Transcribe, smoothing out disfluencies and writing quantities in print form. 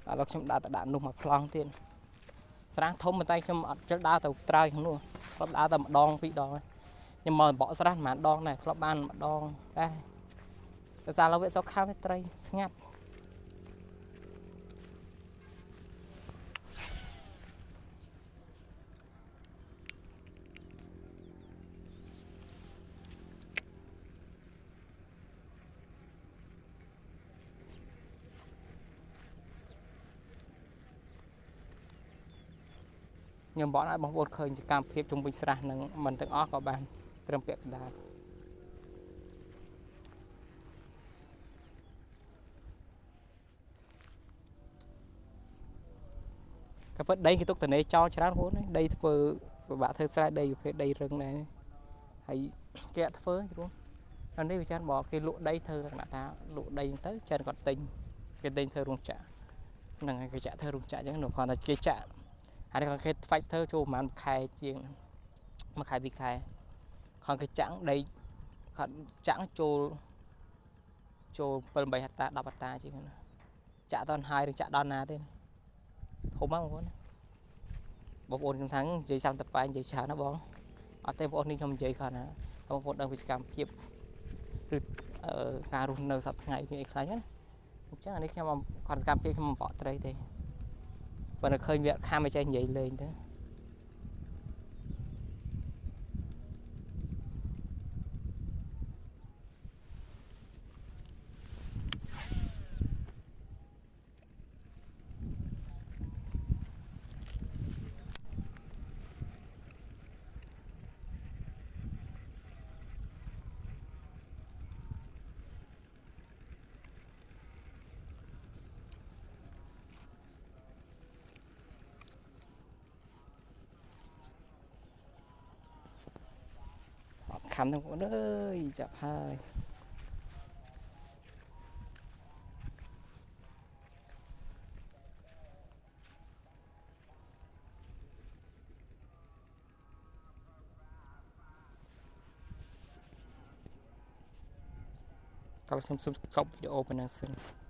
ឥឡូវខ្ញុំដាក់នោះមកប្លង់ទៀតស្រះធំប៉ុន្តែខ្ញុំអត់ជិលដើរទៅត្រើយក្នុងនោះធ្លាប់ដើរតែម្ដងពីរដងខ្ញុំមកបកស្រះប្រហែលដងដែរធ្លាប់បានម្ដងដែរតែសារឡូវវាសុខខាំត្រីស្ងាត់ខ្ញុំบอกឲ្យបងប្អូនឃើញសកម្មភាពជុំវិញស្រះនឹងមិនទាំងអស់ក៏បានត្រឹមពាក់កណ្ដាលក៏ពិតដីគេទុកតនេចោលច្រើនបងប្អូនដីធ្វើពិបាកធ្វើស្រែដីប្រភេទដីរឹងដែរហើយគេអត់ធ្វើព្រោះអានេះវាចាន់บอกគេលក់ដីធ្វើលក្ខណៈថាលក់ដីទៅចាន់គាត់ទិញគេទិញធ្វើរោងចក្រហ្នឹងហើយគេចាក់ធ្វើរោងចក្រអញ្ចឹងនោះគាត់ថាគេចាក់ហើយគាត់គេផ្សាច់ធ្វើចូលប្រហែលខែជាងមួយខែពីរខែគាត់គេចាក់ដីគាត់ចាក់ចូល7 8ហិកតា10ហិកតាជាងណាចាក់តន់ហើយឬចាក់ដល់ណាទេធំហ្នឹងបងប្អូនខ្ញុំថានិយាយសាំតប៉ែនិយាយច្រើនណាបងអត់ទេបងប្អូននេះខ្ញុំនិយាយគាត់ណាបងប្អូនដឹងពីសកម្មភាពឬការរស់នៅសប្តាហ៍ថ្ងៃមានអីខ្លះណាអញ្ចឹងអានេះខ្ញុំគាត់សកម្មភាពខ្ញុំមិនបកត្រីទេប៉ុន្តែឃើញវាខាំមិនចេះនិយាយលេងទៅខំទាំងបងប្អូនអើយចាប់ហើយតោះខ្ញុំសុំស្កប់វីដេអូប៉ុណ្ណឹងសិន